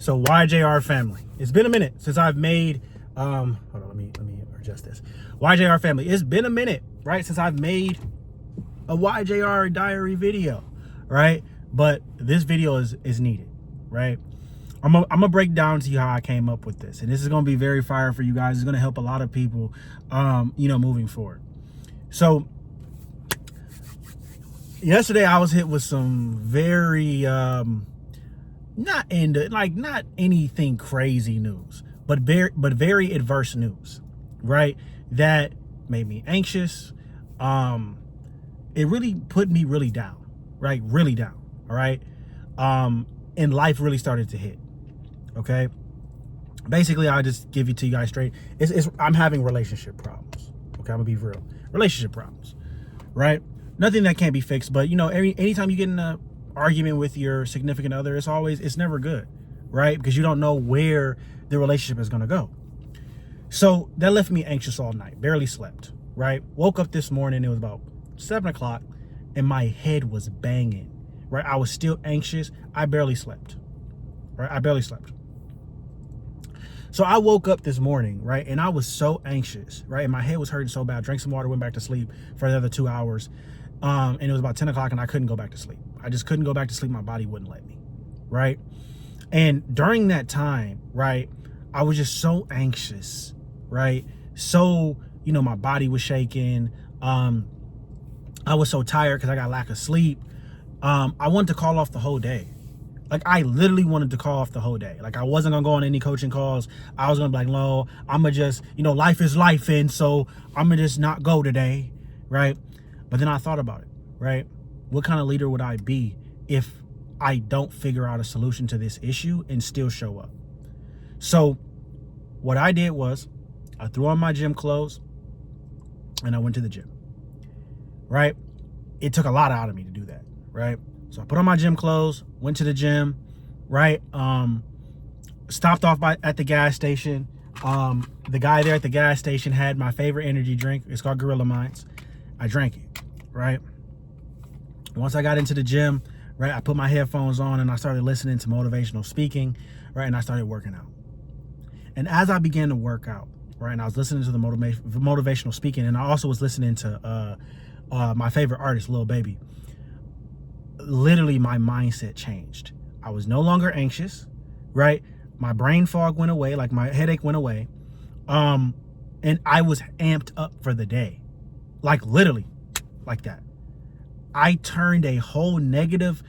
So YJR family, it's been a minute since I've made, hold on, let me adjust this. YJR family, it's been a minute, right, since I've made a YJR diary video, right? But this video is needed, right? I'm gonna break down to you how I came up with this, and this is gonna be very fire for you guys. It's gonna help a lot of people, moving forward. So yesterday I was hit with some very not anything crazy news, but very adverse news, right? That made me anxious. It really put me really down, right? Really down. All right. And life really started to hit. Okay. Basically, I'll just give it to you guys straight. I'm having relationship problems. Okay, I'm gonna be real. Relationship problems, right? Nothing that can't be fixed, but anytime you get in an argument with your significant other, it's never good, right? Because you don't know where the relationship is gonna go. So that left me anxious all night, barely slept, right? Woke up this morning, it was about 7 o'clock, and my head was banging, right? I was still anxious. I barely slept, right? I barely slept. So I woke up this morning, right? And I was so anxious, right? And my head was hurting so bad. Drank some water, went back to sleep for another 2 hours. And it was about 10 o'clock and I couldn't go back to sleep. I just couldn't go back to sleep. My body wouldn't let me, right? And during that time, right, I was just so anxious, right? So, my body was shaking. I was so tired because I got lack of sleep. I wanted to call off the whole day. Like, I literally wanted to call off the whole day. Like, I wasn't gonna go on any coaching calls. I was gonna be like, no, I'm gonna just, life is life, and so I'm gonna just not go today, right? But then I thought about it, right? What kind of leader would I be if I don't figure out a solution to this issue and still show up? So what I did was I threw on my gym clothes and I went to the gym, right? It took a lot out of me to do that, right? So I put on my gym clothes, went to the gym, right? Stopped off at the gas station. The guy there at the gas station had my favorite energy drink. It's called Gorilla Minds. I drank it, right? Once I got into the gym, right, I put my headphones on and I started listening to motivational speaking, right? And I started working out. And as I began to work out, right, and I was listening to the motivational speaking, and I also was listening to my favorite artist, Lil Baby. Literally, my mindset changed. I was no longer anxious, right? My brain fog went away, like my headache went away. And I was amped up for the day. Like, literally, like that. I turned a whole negative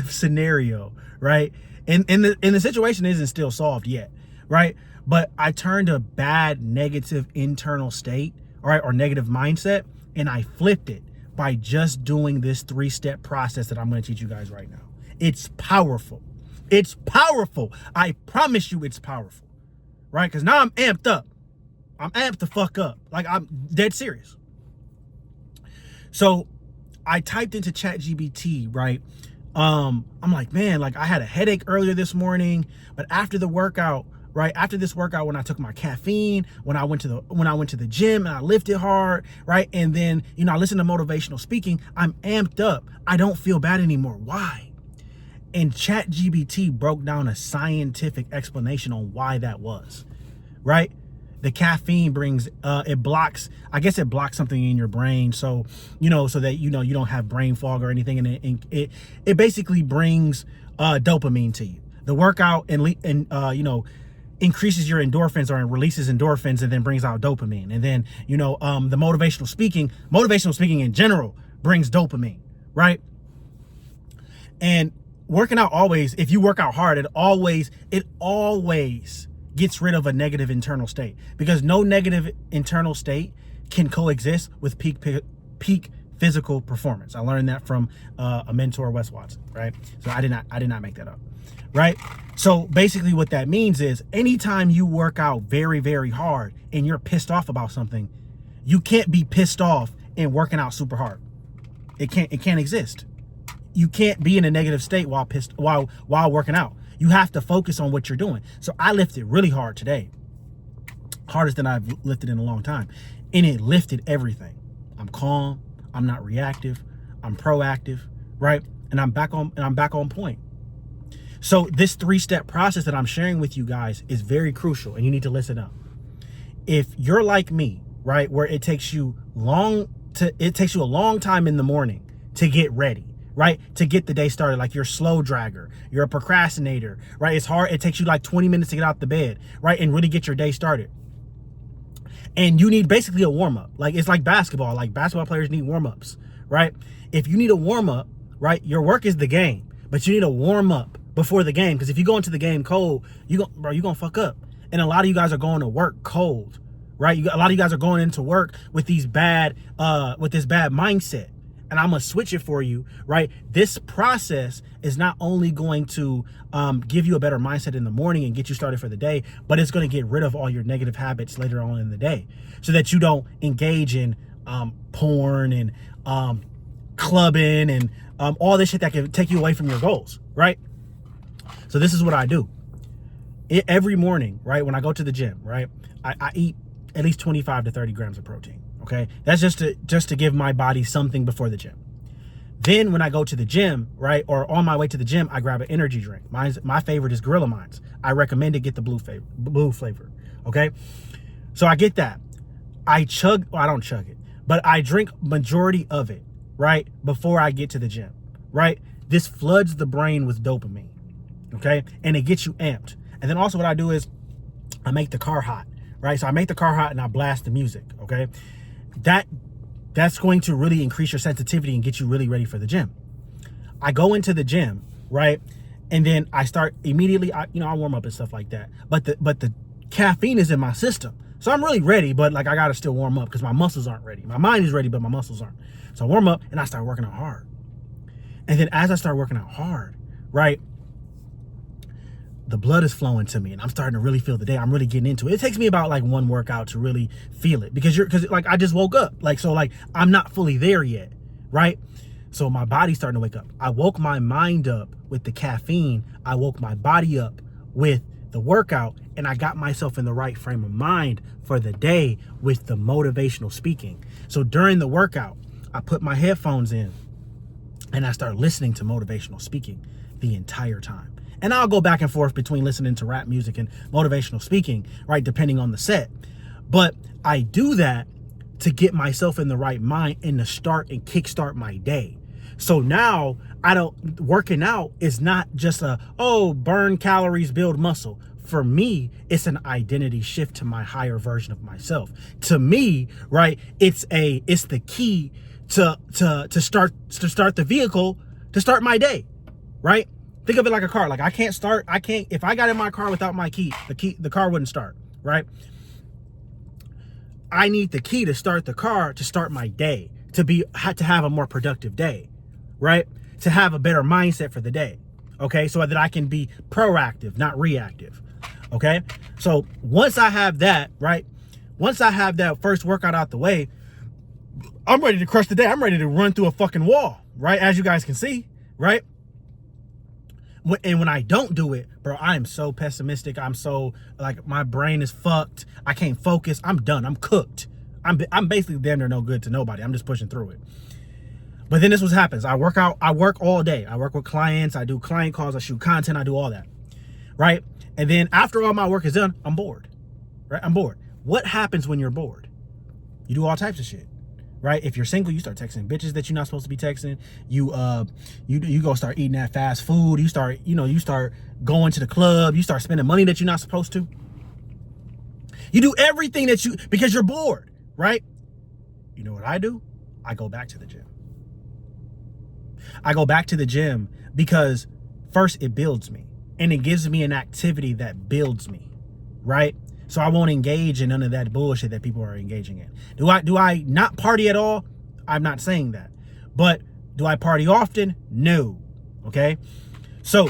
scenario, right? And the situation isn't still solved yet, right? But I turned a bad negative internal state, all right, or negative mindset, and I flipped it by just doing this 3-step process that I'm going to teach you guys right now. It's powerful. It's powerful. I promise you it's powerful, right? Because now I'm amped up. I'm amped the fuck up. Like, I'm dead serious. So I typed into ChatGPT, right? I'm like, man, like, I had a headache earlier this morning, but after the workout, right? After this workout, when I took my caffeine, when I went to the gym and I lifted hard, right? And then, I listened to motivational speaking, I'm amped up. I don't feel bad anymore. Why? And ChatGPT broke down a scientific explanation on why that was, right? The caffeine brings, it blocks something in your brain. So, so that, you don't have brain fog or anything. And it basically brings dopamine to you. The workout increases your endorphins or releases endorphins and then brings out dopamine. And then, the motivational speaking in general brings dopamine, right? And working out always, if you work out hard, it always gets rid of a negative internal state, because no negative internal state can coexist with peak physical performance. I learned that from a mentor, Wes Watson, right? So I did not make that up, right? So basically what that means is anytime you work out very, very hard and you're pissed off about something, you can't be pissed off and working out super hard. It can't exist. You can't be in a negative state while working out. You have to focus on what you're doing. So I lifted really hard today, hardest than I've lifted in a long time, and it lifted everything. I'm calm. I'm not reactive. I'm proactive, right? And I'm back on point. So this 3-step process that I'm sharing with you guys is very crucial, and you need to listen up. If you're like me, right, where it takes you a long time in the morning to get ready, right, to get the day started, like you're a slow dragger, you're a procrastinator, right, it's hard, it takes you like 20 minutes to get out the bed, right, and really get your day started. And you need basically a warm-up. Like, it's like basketball. Like, basketball players need warm-ups, right? If you need a warm-up, right, your work is the game, but you need a warm-up before the game, because if you go into the game cold, you're gonna fuck up. And a lot of you guys are going to work cold, right? A lot of you guys are going into work with this bad mindset. And I'm gonna switch it for you, right? This process is not only going to give you a better mindset in the morning and get you started for the day, but it's gonna get rid of all your negative habits later on in the day, so that you don't engage in porn and clubbing and all this shit that can take you away from your goals, right? So this is what I do. Every morning, right, when I go to the gym, right, I eat at least 25 to 30 grams of protein. Okay, that's just to give my body something before the gym. Then when I go to the gym, right, or on my way to the gym, I grab an energy drink. My favorite is Gorilla Mines. I recommend to get the blue flavor. Okay, so I get that. I don't chug it, but I drink majority of it, right, before I get to the gym, right? This floods the brain with dopamine, okay, and it gets you amped. And then also what I do is I make the car hot, right? So I make the car hot and I blast the music, okay? That's going to really increase your sensitivity and get you really ready for the gym. I go into the gym, right? And then I start immediately, I warm up and stuff like that. But the caffeine is in my system. So I'm really ready, but like I gotta still warm up because my muscles aren't ready. My mind is ready, but my muscles aren't. So I warm up and I start working out hard. And then as I start working out hard, right, the blood is flowing to me and I'm starting to really feel the day. I'm really getting into it. It takes me about like one workout to really feel it because like I just woke up. So I'm not fully there yet, right? So my body's starting to wake up. I woke my mind up with the caffeine. I woke my body up with the workout, and I got myself in the right frame of mind for the day with the motivational speaking. So during the workout, I put my headphones in and I start listening to motivational speaking the entire time. And I'll go back and forth between listening to rap music and motivational speaking, right, depending on the set. But I do that to get myself in the right mind and to start and kickstart my day. So now working out is not just burn calories, build muscle. For me, it's an identity shift to my higher version of myself. To me, right, it's the key to start the vehicle to start my day, right? Think of it like a car. Like if I got in my car without my key, the car wouldn't start, right? I need the key to start the car to start my day, to have a more productive day, right? To have a better mindset for the day, okay? So that I can be proactive, not reactive, okay? So once I have that, right? Once I have that first workout out the way, I'm ready to crush the day. I'm ready to run through a fucking wall, right? As you guys can see, right? And when I don't do it, bro, I am so pessimistic. I'm so my brain is fucked. I can't focus. I'm done. I'm cooked. I'm basically damn near no good to nobody. I'm just pushing through it. But then this is what happens. I work all day. I work with clients. I do client calls. I shoot content. I do all that, right? And then after all my work is done, I'm bored, right? I'm bored. What happens when you're bored? You do all types of shit. Right? If you're single, you start texting bitches that you're not supposed to be texting. You go start eating that fast food. You start going to the club. You start spending money that you're not supposed to. You do everything because you're bored, right? You know what I do? I go back to the gym. I go back to the gym because first it builds me and it gives me an activity that builds me, right? So I won't engage in none of that bullshit that people are engaging in. Do I not party at all? I'm not saying that. But do I party often? No. Okay? So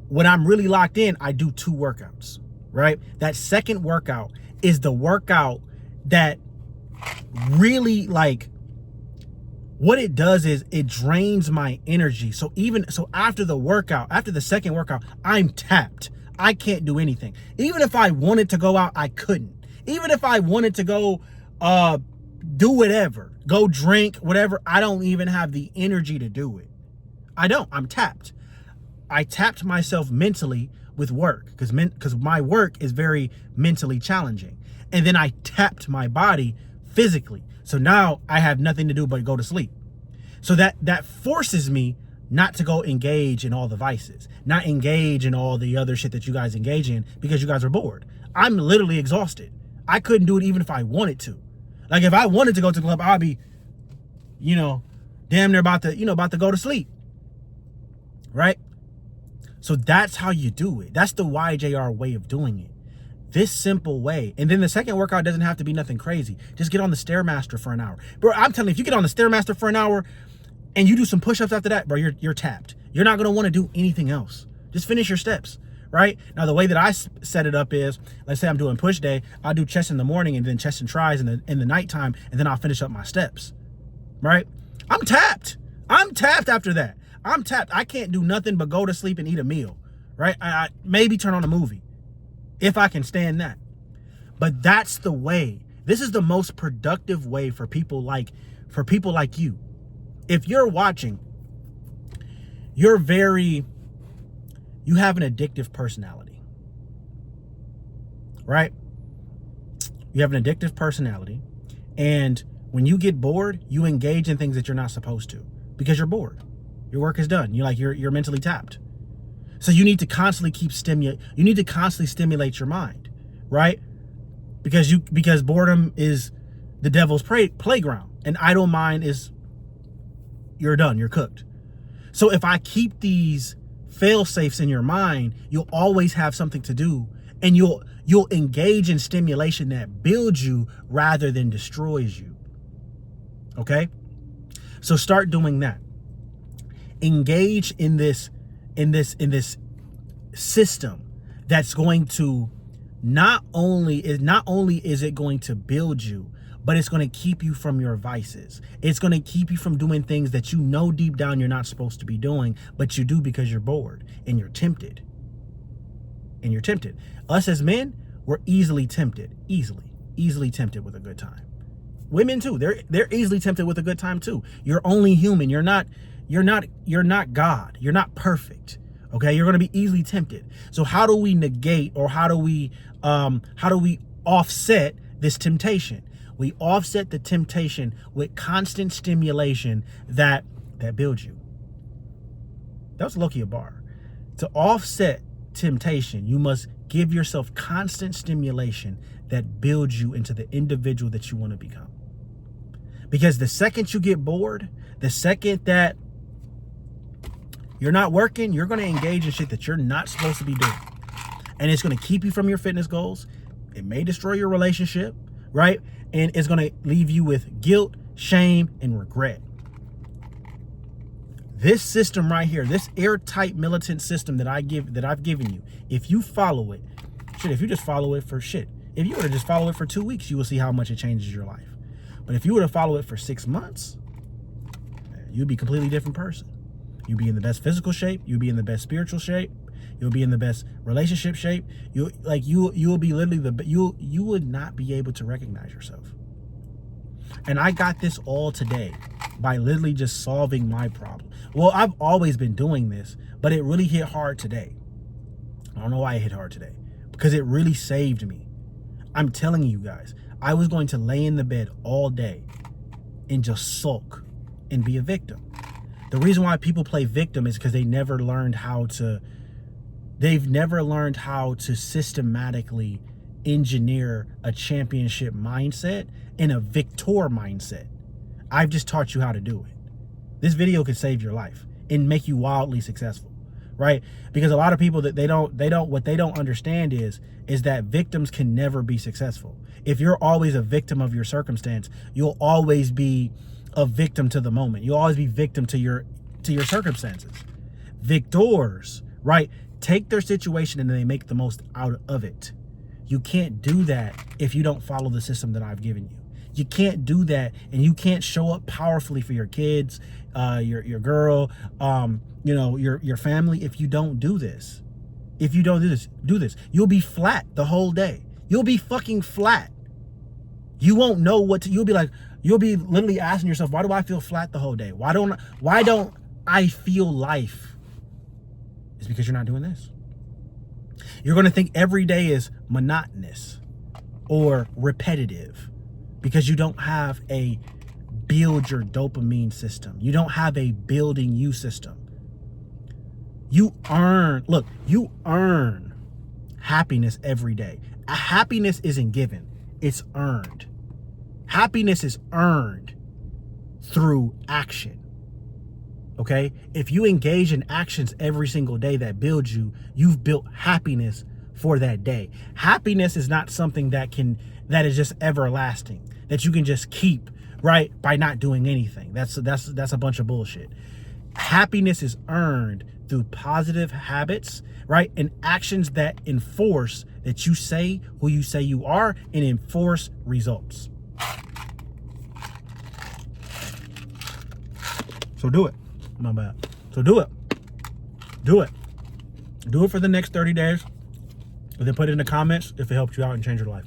when I'm really locked in, I do 2 workouts, right? That second workout is the workout that really what it does is it drains my energy. So after the second workout, I'm tapped. I can't do anything. Even if I wanted to go out, I couldn't. Even if I wanted to go do whatever, go drink, whatever, I don't even have the energy to do it. I don't. I'm tapped. I tapped myself mentally with work because my work is very mentally challenging. And then I tapped my body physically. So now I have nothing to do but go to sleep. So that forces me not to go engage in all the vices, not engage in all the other shit that you guys engage in because you guys are bored. I'm literally exhausted. I couldn't do it even if I wanted to. Like if I wanted to go to the club, I'd be, damn near about to go to sleep. Right? So that's how you do it. That's the YJR way of doing it. This simple way. And then the second workout doesn't have to be nothing crazy. Just get on the Stairmaster for an hour. Bro, I'm telling you, if you get on the Stairmaster for an hour and you do some push-ups after that, bro, you're tapped. You're not going to want to do anything else. Just finish your steps, right? Now, the way that I set it up is, let's say I'm doing push day. I'll do chest in the morning and then chest and tries in the nighttime, and then I'll finish up my steps, right? I'm tapped. I'm tapped after that. I'm tapped. I can't do nothing but go to sleep and eat a meal, right? I maybe turn on a movie if I can stand that. But that's the way. This is the most productive way for people like you. If you're watching, you have an addictive personality, right? You have an addictive personality, and when you get bored, you engage in things that you're not supposed to because you're bored. Your work is done. You're mentally tapped. So you need to constantly stimulate your mind, right? Because boredom is the devil's playground, and idle mind is you're done, you're cooked. So if I keep these fail safes in your mind, you'll always have something to do, and you'll engage in stimulation that builds you rather than destroys you. Okay? So start doing that. Engage in this system that's going to not only is it going to build you, but it's going to keep you from your vices. It's going to keep you from doing things that you know deep down you're not supposed to be doing, but you do because you're bored and you're tempted. Us as men, we're easily tempted, easily tempted with a good time. Women too, they're easily tempted with a good time too. You're only human. You're not God. You're not perfect. Okay, you're going to be easily tempted. So how do we negate, or how do we offset this temptation? We offset the temptation with constant stimulation that builds you. That was low-key a bar. To offset temptation, you must give yourself constant stimulation that builds you into the individual that you want to become. Because the second you get bored, the second that you're not working, you're going to engage in shit that you're not supposed to be doing. And it's going to keep you from your fitness goals. It may destroy your relationship, right? And it's going to leave you with guilt, shame, and regret. This system right here, this airtight militant system that I've given you, if you follow it, if you just follow it for if you were to just follow it for 2 weeks, you will see how much it changes your life. But if you were to follow it for 6 months, you'd be a completely different person. You'll be in the best physical shape. You'll be in the best spiritual shape. You'll be in the best relationship shape. You'll be literally you would not be able to recognize yourself. And I got this all today by literally just solving my problem. Well, I've always been doing this, but it really hit hard today. I don't know why it hit hard today, because it really saved me. I'm telling you guys, I was going to lay in the bed all day and just sulk and be a victim. The reason why people play victim is because they've never learned how to systematically engineer a championship mindset and a victor mindset. I've just taught you how to do it. This video could save your life and make you wildly successful, right? Because a lot of people what they don't understand is that victims can never be successful. If you're always a victim of your circumstance, you'll always be a victim to the moment. You'll always be victim to your circumstances. Victors, right, take their situation and they make the most out of it. You can't do that if you don't follow the system that I've given you. You can't do that, and you can't show up powerfully for your kids, your girl, your family if you don't do this. If you don't do this, you'll be flat the whole day. You'll be fucking flat. You won't know you'll be literally asking yourself, why do I feel flat the whole day? Why don't I feel life? It's because you're not doing this. You're going to think every day is monotonous or repetitive because you don't have a build your dopamine system. You don't have a building you system. You earn happiness every day. Happiness isn't given, it's earned. Happiness is earned through action. Okay? If you engage in actions every single day that build you, you've built happiness for that day. Happiness is not something that is just everlasting, that you can just keep, right, by not doing anything. That's a bunch of bullshit. Happiness is earned through positive habits, right? And actions that enforce that you say who you say you are and enforce results. So do it. My bad. So do it. Do it. Do it for the next 30 days. And then put it in the comments if it helped you out and change your life.